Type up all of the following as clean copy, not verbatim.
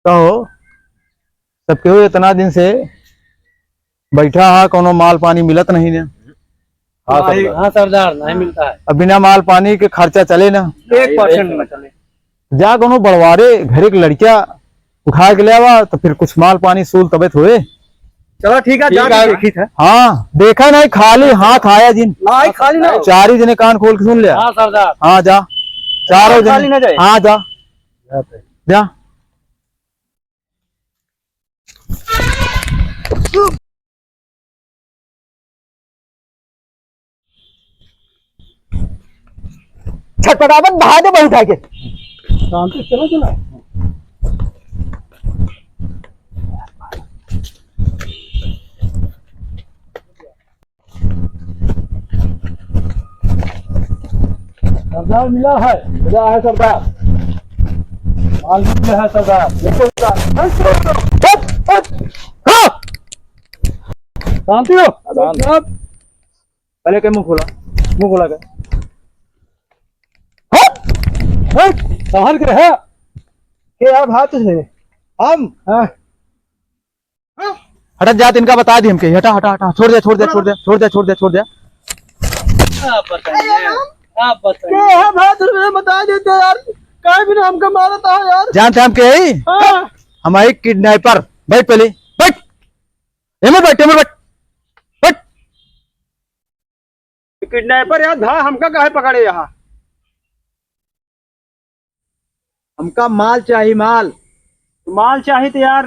कहो सब केहू इतना दिन से बैठा है, कोनो माल पानी मिलत नहीं ना। हाँ सरदार, नहीं मिलता है। अब बिना माल पानी के खर्चा चले ना। 1% न चले। जा कोनो बड़वारे घरे के लड़किया उठा के ले आवा तो फिर कुछ माल पानी सूल तबियत हुए। चलो ठीक है, जाके देखी था। हाँ देखा नहीं, खाली हाथ आया जिन नहीं खाली ना, चार ही जने कान खोल के सुन लिया। हाँ सरदार, हाँ जा, चारों खाली जने। ना जाए। हाँ जा जा। छटपटावत बहा दे बहुत आके। शांति चलो चलो। सरदार मिला है सरदार, माल मिला है सरदार। शांति हो। पहले के मुंह खोला, मुंह खोला के। शहर के है के यार भात है हम। हटा जा, इनका बता दी हमके। हटा हटा हटा, छोड़ दे छोड़ दे छोड़ दे छोड़ दे छोड़ दे छोड़ दे। आप बताइए भात बता देते यार, काय भी हमका मारता है यार। जानते हम के ही हमारी किडनैपर। बैठ पहले, बैठ एमर बैठ, एमर बैठ बैठ। किडनैपर यार धा हमका काहे पकड़े यहाँ। हमका माल चाहिए, माल। माल चाहिए तो यार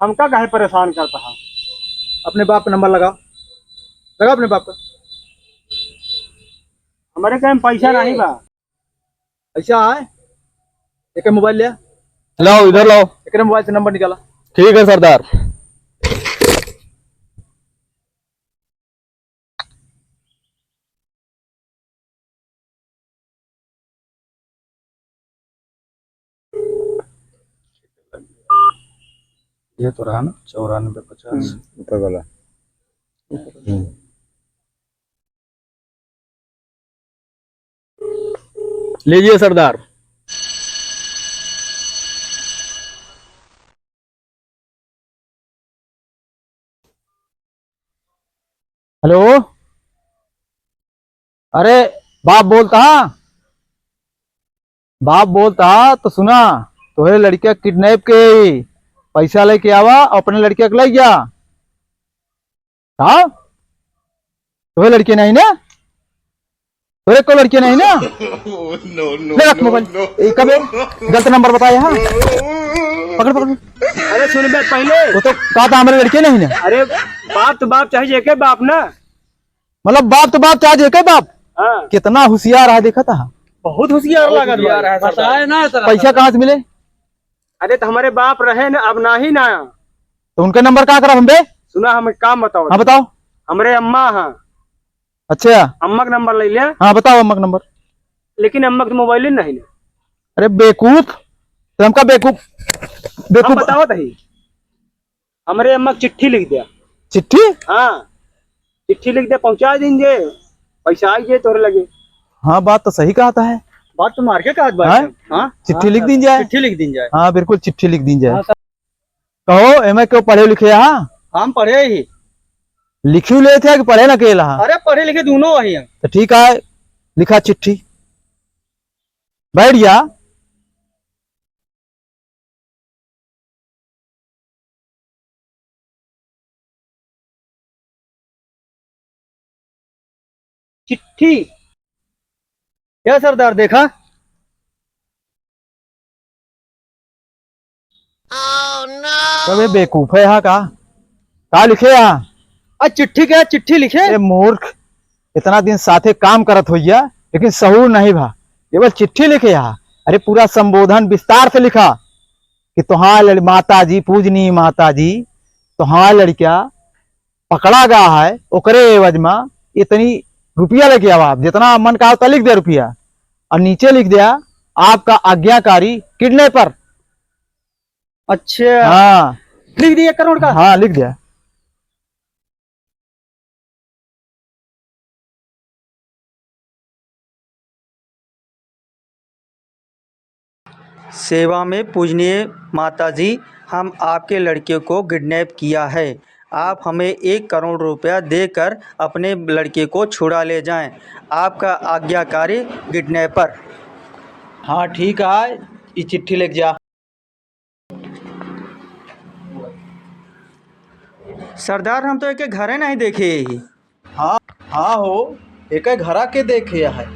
हमका काहे परेशान करता है। अपने बाप का नंबर लगाओ, लगा अपने बाप का। हमारे कहीं पैसा नहीं बा। ऐसा है, एक मोबाइल लिया, लाओ इधर लाओ। एक मोबाइल से नंबर निकाला। ठीक है सरदार। ये तो रहा ना 9450 ऊपर वाला। लीजिए सरदार। हेलो, अरे बाप बोलता, बाप बोलता तो सुना। तोहरे लड़किया किडनैप के पैसा लेके आवा, अपने लड़किया के ले जा। हाँ तोहरे लड़की नहीं ना, तोरे को लड़की नहीं ना। ले रख मोबाइल। कब गलत नंबर बताया। हाँ पकड़ पकड़। अरे सुन बे, पहले वो तो कहा था हमारे लड़के नहीं ना। अरे बाप तो बाप चाहिए के बाप ना। मतलब बाप तो बाप चाहे के बाप। हाँ कितना होशियार है, देखा था। बहुत होशियार लगा बताए ना। पैसा कहाँ से मिले। अरे तो हमारे बाप रहे ना, अब ना ही ना। तो उनका नंबर कहाँ करा हम बे। सुना हम एक काम बताओ। हाँ बताओ। हमारे अम्मा हाँ। अच्छा अम्मा का नंबर ले लिया। हाँ बताओ अम्मा का नंबर। लेकिन अम्मा का मोबाइल नहीं ना। अरे बेकूफ, तो हमका बेकूफ हम बेकूफ। बताओ तही हमारे अम्मा की चिट्ठी लिख दिया। चिट्ठी। हाँ चिट्ठी लिख दे, पहुंचा देंगे, पैसा आइए तोरे लगे। हाँ बात तो सही कहा था है। बात तो मार के कहा। हाँ चिट्ठी लिख दी जाए। चिट्ठी लिख दी जाए। हाँ बिल्कुल चिट्ठी लिख दी जाए। हाँ, कहो एम क्यों पढ़े लिखे। हाँ हम पढ़े ही। लिखी ले थे कि पढ़े ना केला। अरे पढ़े लिखे दोनों वही हैं। तो ठीक है, लिखा चिट्ठी। बैठ जा। चिट्ठी क्या सरदार देखा। कभी बेकूफ है यहाँ का लिखे यहाँ। चिट्ठी क्या, चिट्ठी लिखे। मूर्ख, इतना दिन साथे काम करत हो लेकिन सहूर नहीं भा, केवल चिट्ठी लिखे यहाँ। अरे पूरा संबोधन विस्तार से लिखा कि तुम्हार माता जी, पूजनी माता जी, तुम्हार लड़किया पकड़ा गया है, ओकरे एवज में इतनी रुपया लेके आवा। आप जितना मन का होता लिख दे रुपया, और नीचे लिख दिया आपका आज्ञाकारी किडनैपर। अच्छा हाँ लिख दिया 1 करोड़ का। हाँ लिख दिया। सेवा में पूजनीय माताजी, हम आपके लड़के को किडनैप किया है। आप हमें 1 करोड़ रुपया देकर अपने लड़के को छुड़ा ले जाएं। आपका आज्ञाकारी किडनैपर। हाँ ठीक है, ये चिट्ठी लेके जा। सरदार, हम तो एक घरे नहीं देखे। हाँ हाँ हो, एक घरा के देखे है।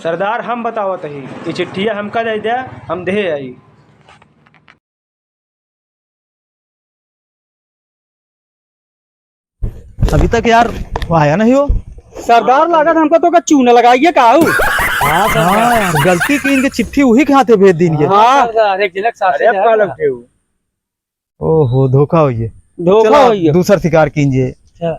सरदार हम बतावत ही, ये चिट्ठिया हमका दे दे, हम दे आई। अभी तक यार वो आया नहीं हो। सरदार लागत हमको तो का चूना लगाइए काऊ। हाँ यार, गलती की इनके चिट्ठी वही के हाथे भेज दी। हाँ सरदार, एक जनक सासे जा लगते हो। ओहो, धोखा हुई है। धोखा चलो हुई है। दूसरा शिकार कीजिए। अच्छा।